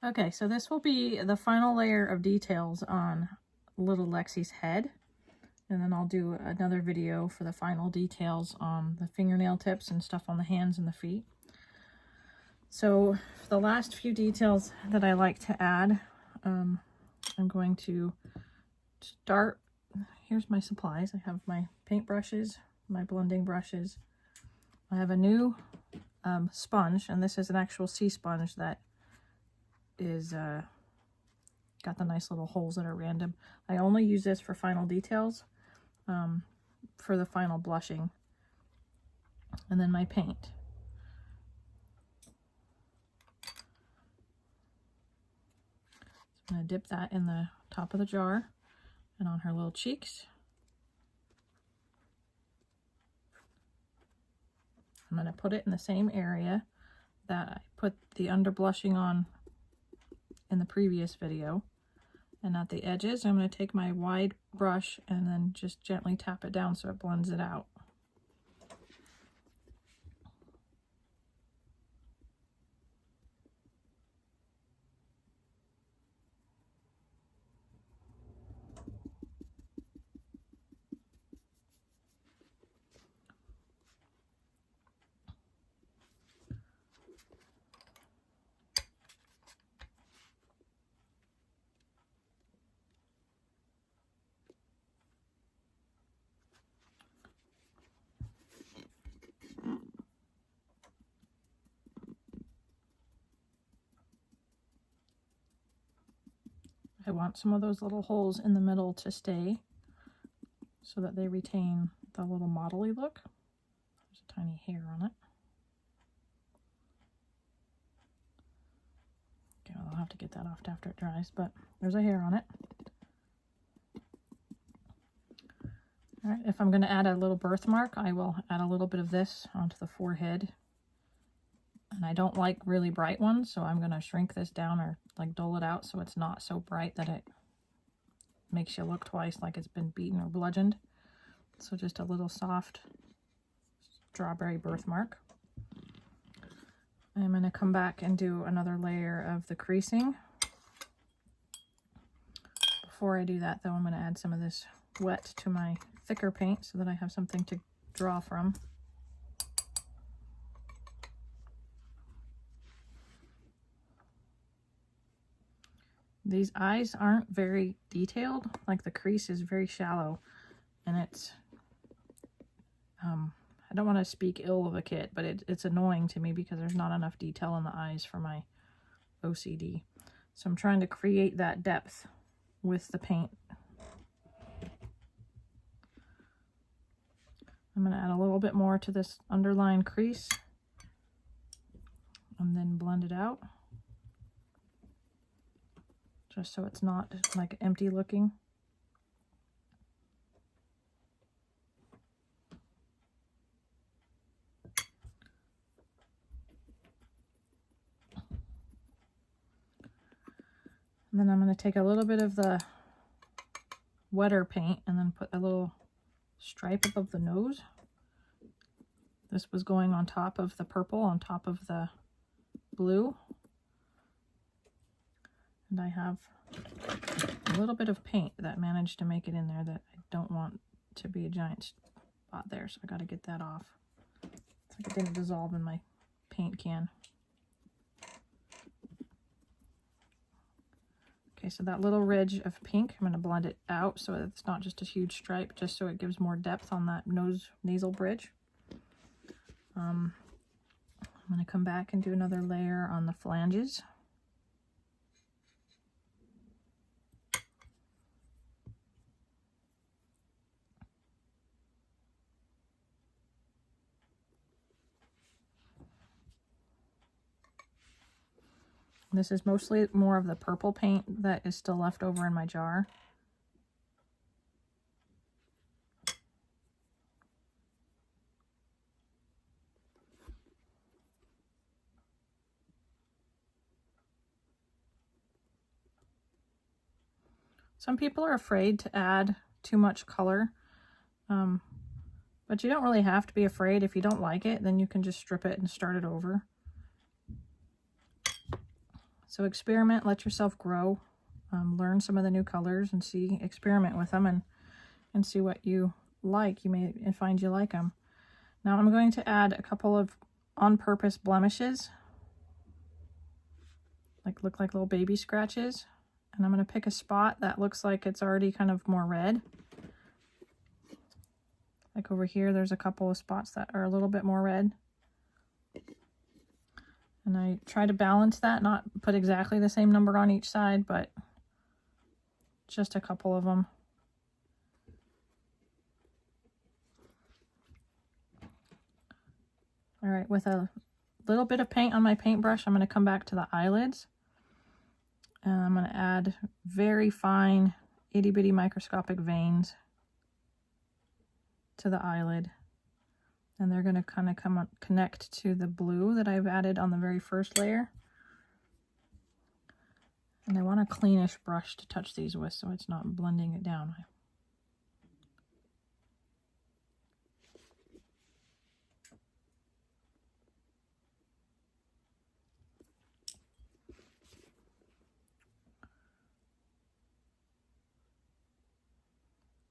Okay, so this will be the final layer of details on little Lexi's head. And then I'll do another video for the final details on the fingernail tips and stuff on the hands and the feet. So for the last few details that I like to add, I'm going to start. Here's my supplies. I have my paint brushes, my blending brushes. I have a new sponge, and this is an actual sea sponge that is got the nice little holes that are random. I only use this for final details, for the final blushing. And then my paint. So I'm going to dip that in the top of the jar and on her little cheeks. I'm going to put it in the same area that I put the under blushing on in the previous video. And at the edges, I'm going to take my wide brush and then just gently tap it down so it blends it out. I want some of those little holes in the middle to stay so that they retain the little model-y look. There's a tiny hair on it. Okay, well, I'll have to get that off after it dries, but there's a hair on it. All right, if I'm going to add a little birthmark, I will add a little bit of this onto the forehead. And I don't like really bright ones, so I'm going to shrink this down or like dull it out so it's not so bright that it makes you look twice like it's been beaten or bludgeoned. So just a little soft strawberry birthmark. I'm going to come back and do another layer of the creasing. Before I do that, though, I'm going to add some of this wet to my thicker paint so that I have something to draw from. These eyes aren't very detailed, like the crease is very shallow, and it's, I don't want to speak ill of a kit, but it's annoying to me because there's not enough detail in the eyes for my OCD. So I'm trying to create that depth with the paint. I'm going to add a little bit more to this underline crease and then blend it out, just so it's not like empty looking. And then I'm going to take a little bit of the wetter paint and then put a little stripe above the nose. This was going on top of the purple, on top of the blue. And I have a little bit of paint that managed to make it in there that I don't want to be a giant spot there, so I got to get that off. It's like it didn't dissolve in my paint can. Okay, so that little ridge of pink, I'm going to blend it out so it's not just a huge stripe, just so it gives more depth on that nasal bridge. I'm going to come back and do another layer on the flanges. This is mostly more of the purple paint that is still left over in my jar. Some people are afraid to add too much color, but you don't really have to be afraid. If you don't like it, then you can just strip it and start it over. So experiment, let yourself grow, learn some of the new colors and see, experiment with them and see what you like. You may find you like them. Now I'm going to add a couple of on-purpose blemishes, look like little baby scratches. And I'm going to pick a spot that looks like it's already kind of more red. Like over here, there's a couple of spots that are a little bit more red. And I try to balance that, not put exactly the same number on each side, but just a couple of them. All right, with a little bit of paint on my paintbrush, I'm going to come back to the eyelids. And I'm going to add very fine, itty bitty microscopic veins to the eyelid. And they're going to kind of connect to the blue that I've added on the very first layer. And I want a cleanish brush to touch these with so it's not blending it down.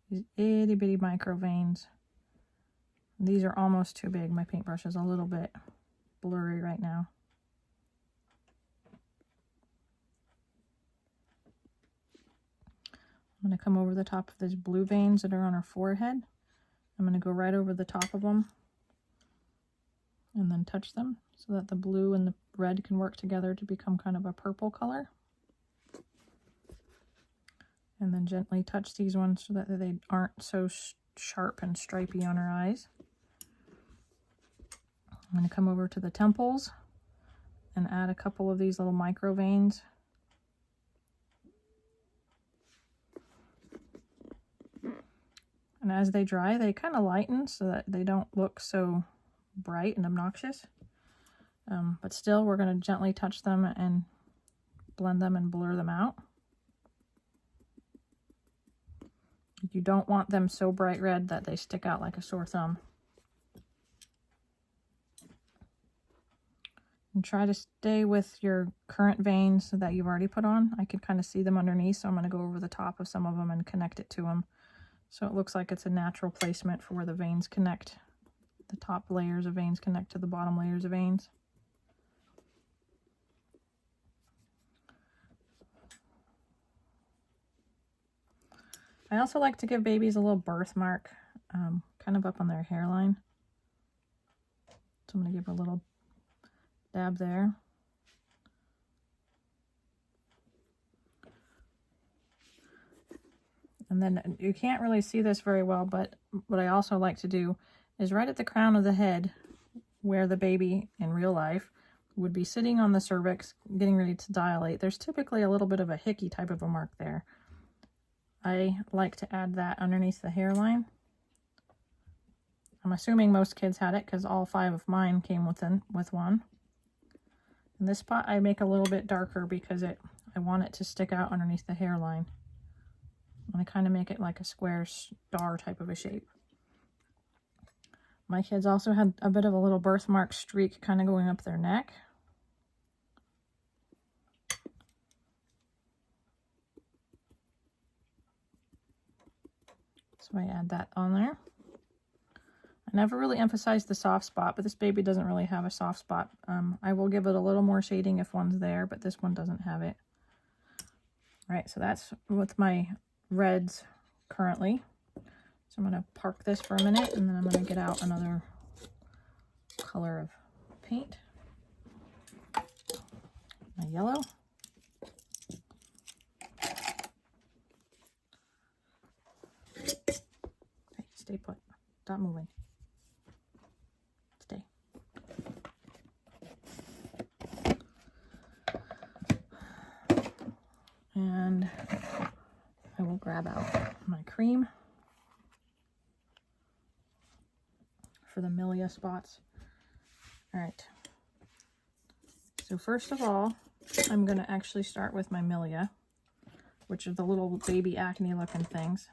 These itty bitty micro veins. These are almost too big. My paintbrush is a little bit blurry right now. I'm going to come over the top of these blue veins that are on her forehead. I'm going to go right over the top of them and then touch them so that the blue and the red can work together to become kind of a purple color. And then gently touch these ones so that they aren't so sharp and stripy on her eyes. I'm going to come over to the temples and add a couple of these little micro veins. And as they dry, they kind of lighten so that they don't look so bright and obnoxious. But still, we're going to gently touch them and blend them and blur them out. You don't want them so bright red that they stick out like a sore thumb. And try to stay with your current veins that you've already put on. I can kind of see them underneath, so I'm going to go over the top of some of them and connect it to them. So it looks like it's a natural placement for where the veins connect. The top layers of veins connect to the bottom layers of veins. I also like to give babies a little birthmark, kind of up on their hairline. So I'm going to give her a little dab there. And then you can't really see this very well, but what I also like to do is right at the crown of the head, where the baby in real life would be sitting on the cervix, getting ready to dilate. There's typically a little bit of a hickey type of a mark there. I like to add that underneath the hairline. I'm assuming most kids had it because all 5 of mine came with one. And this spot I make a little bit darker because I want it to stick out underneath the hairline. And I kind of make it like a square star type of a shape. My kids also had a bit of a little birthmark streak kind of going up their neck. So I add that on there. I never really emphasized the soft spot, but this baby doesn't really have a soft spot. I will give it a little more shading if one's there, but this one doesn't have it. All right, so that's with my reds currently. So I'm going to park this for a minute, and then I'm going to get out another color of paint. My yellow. Okay, stay put. Stop moving. Stay. And I will grab out my cream for the Milia spots. All right. So first of all, I'm going to actually start with my Milia, which are the little baby acne looking things.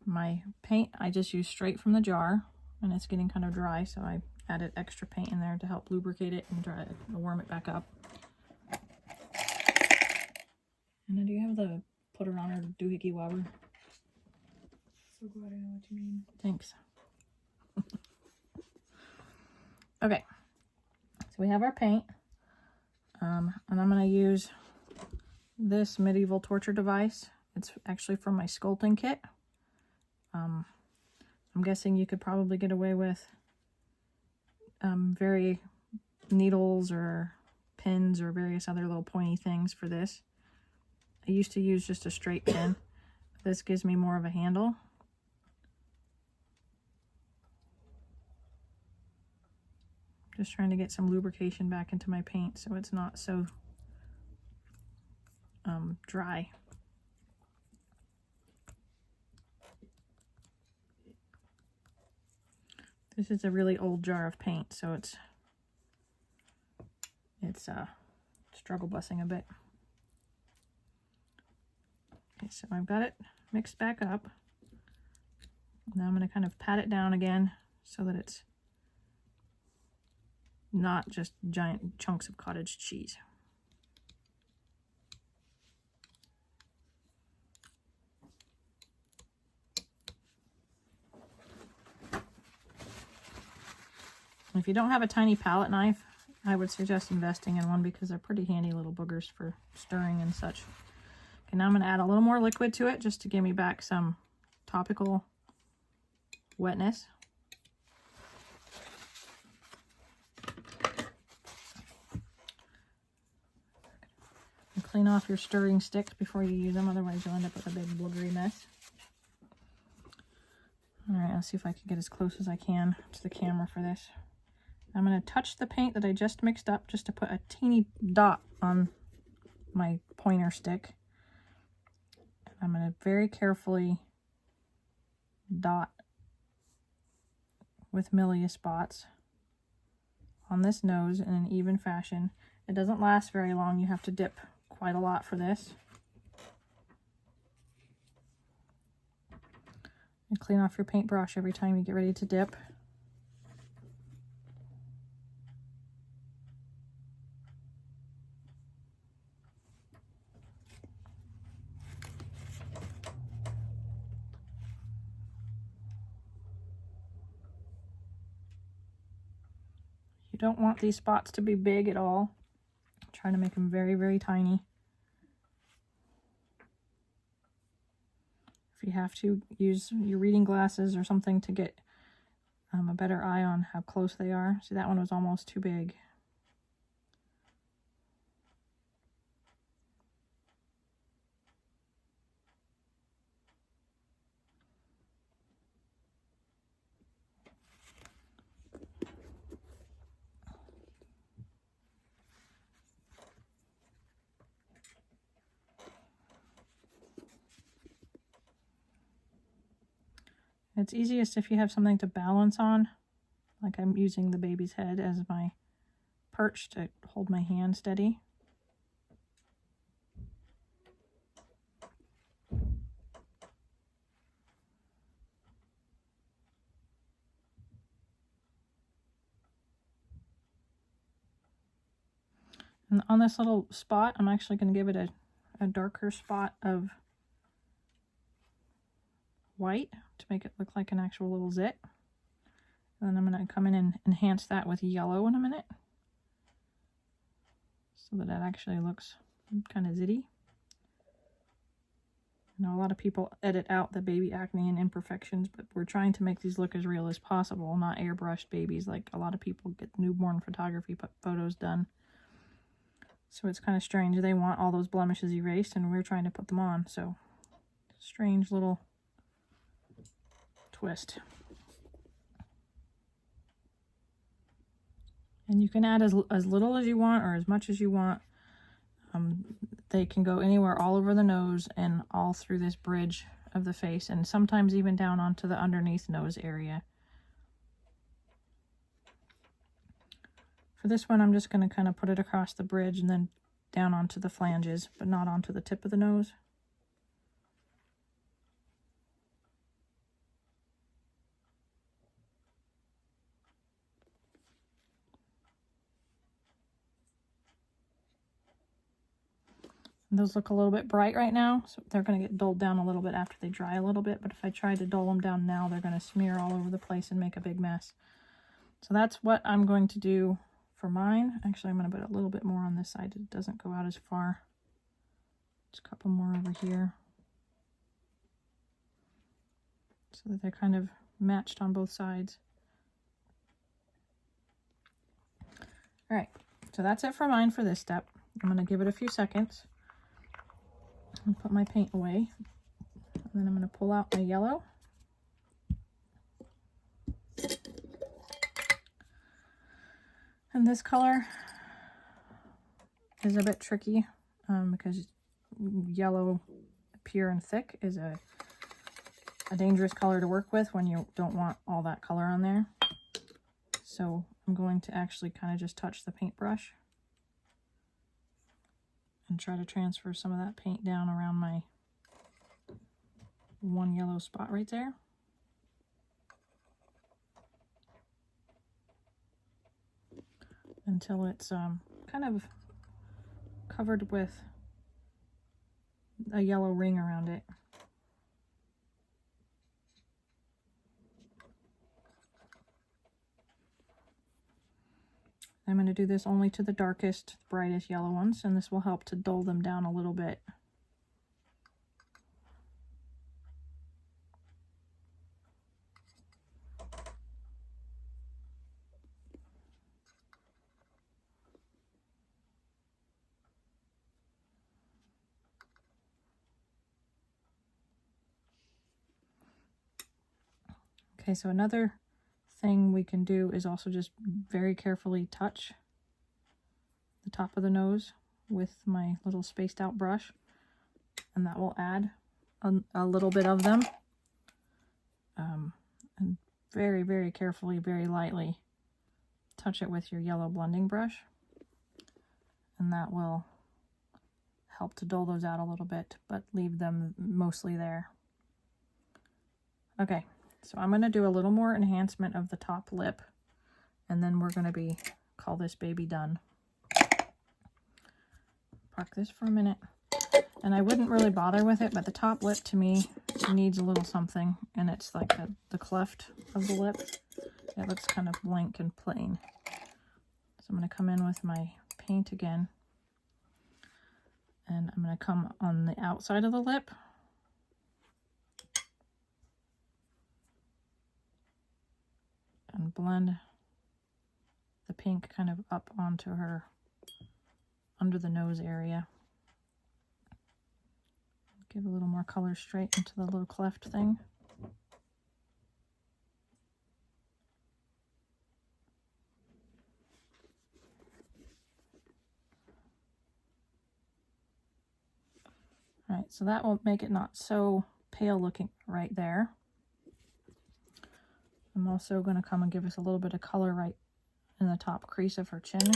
My paint I just used straight from the jar, and it's getting kind of dry, so I added extra paint in there to help lubricate it and dry it, warm it back up. the put her on her doohickey wobber. So glad I know what you mean. Thanks. Okay, so we have our paint. And I'm going to use this medieval torture device. It's actually from my sculpting kit. I'm guessing you could probably get away with very needles or pins or various other little pointy things for this. I used to use just a straight pin. This gives me more of a handle. Just trying to get some lubrication back into my paint so it's not so dry. This is a really old jar of paint, so it's struggle bussing a bit. Okay, so I've got it mixed back up. Now I'm going to kind of pat it down again so that it's not just giant chunks of cottage cheese. If you don't have a tiny palette knife, I would suggest investing in one because they're pretty handy little boogers for stirring and such. Okay, now I'm going to add a little more liquid to it just to give me back some topical wetness. And clean off your stirring sticks before you use them, otherwise you'll end up with a big blubbery mess. Alright, let's see if I can get as close as I can to the camera for this. I'm going to touch the paint that I just mixed up just to put a teeny dot on my pointer stick. I'm going to very carefully dot with Milia spots on this nose in an even fashion. It doesn't last very long. You have to dip quite a lot for this. And clean off your paintbrush every time you get ready to dip. You don't want these spots to be big at all. I'm trying to make them very, very tiny. If you have to, use your reading glasses or something to get a better eye on how close they are. See, that one was almost too big. It's easiest if you have something to balance on, like I'm using the baby's head as my perch to hold my hand steady. And on this little spot, I'm actually going to give it a darker spot of white to make it look like an actual little zit. And then I'm going to come in and enhance that with yellow in a minute, so that it actually looks kind of zitty. I know a lot of people edit out the baby acne and imperfections, but we're trying to make these look as real as possible, not airbrushed babies like a lot of people get newborn photography photos done. So it's kind of strange. They want all those blemishes erased, and we're trying to put them on. So, strange little twist. And you can add as little as you want or as much as you want. They can go anywhere all over the nose and all through this bridge of the face, and sometimes even down onto the underneath nose area. For this one, I'm just going to kind of put it across the bridge and then down onto the flanges, but not onto the tip of the nose. Those look a little bit bright right now, so they're going to get dulled down a little bit after they dry a little bit. But if I try to dull them down now, they're going to smear all over the place and make a big mess. So that's what I'm going to do for mine. Actually, I'm going to put a little bit more on this side. It doesn't go out as far. Just a couple more over here, so that they're kind of matched on both sides. All right, so that's it for mine for this step. I'm going to give it a few seconds and put my paint away. And then I'm going to pull out my yellow. And this color is a bit tricky because yellow, pure and thick, is a dangerous color to work with when you don't want all that color on there. So I'm going to actually kind of just touch the paintbrush and try to transfer some of that paint down around my one yellow spot right there. Until it's kind of covered with a yellow ring around it. I'm going to do this only to the darkest, brightest yellow ones, and this will help to dull them down a little bit. Okay, so another thing we can do is also just very carefully touch the top of the nose with my little spaced out brush, and that will add a little bit of them. And very, very carefully, very lightly touch it with your yellow blending brush, and that will help to dull those out a little bit, but leave them mostly there. Okay, so I'm going to do a little more enhancement of the top lip, and then we're going to call this baby done. Park this for a minute. And I wouldn't really bother with it, but the top lip to me needs a little something, and it's like the cleft of the lip. It looks kind of blank and plain. So I'm going to come in with my paint again, and I'm going to come on the outside of the lip. And blend the pink kind of up onto her, under the nose area. Give a little more color straight into the little cleft thing. All right, so that will make it not so pale looking right there. I'm also going to come and give us a little bit of color right in the top crease of her chin,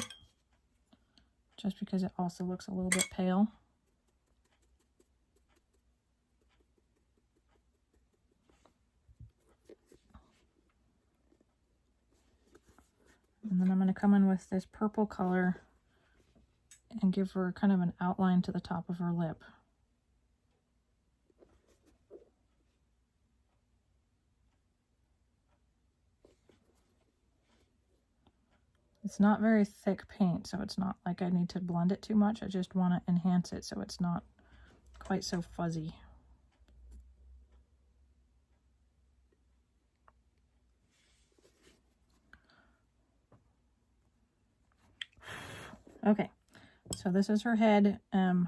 just because it also looks a little bit pale. And then I'm going to come in with this purple color and give her kind of an outline to the top of her lip. It's not very thick paint, so it's not like I need to blend it too much. I just want to enhance it so it's not quite so fuzzy. Okay, so this is her head. I'm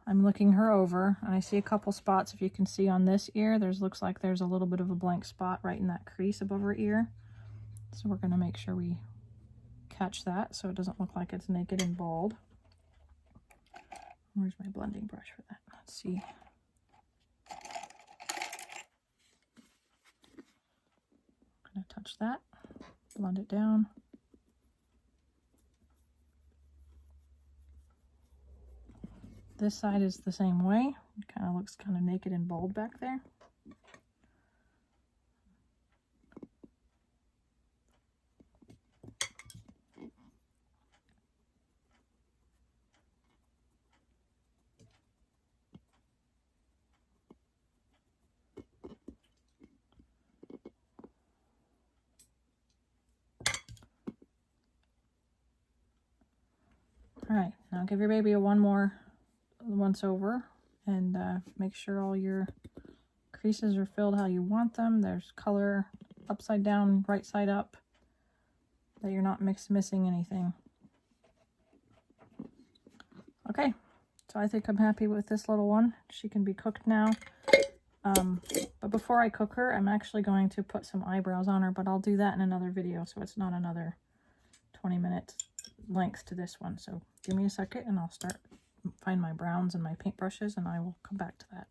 looking her over, and I see a couple spots. If you can see on this ear, looks like there's a little bit of a blank spot right in that crease above her ear. So we're going to make sure we catch that so it doesn't look like it's naked and bald. Where's my blending brush for that? Let's see. I'm going to touch that, blend it down. This side is the same way. It kind of looks kind of naked and bald back there. All right, now give your baby a one more once over and make sure all your creases are filled how you want them. There's color upside down, right side up, that you're not missing anything. Okay, so I think I'm happy with this little one. She can be cooked now. But before I cook her, I'm actually going to put some eyebrows on her, but I'll do that in another video, so it's not another 20-minute length to this one. So give me a second and I'll find my browns and my paintbrushes and I will come back to that.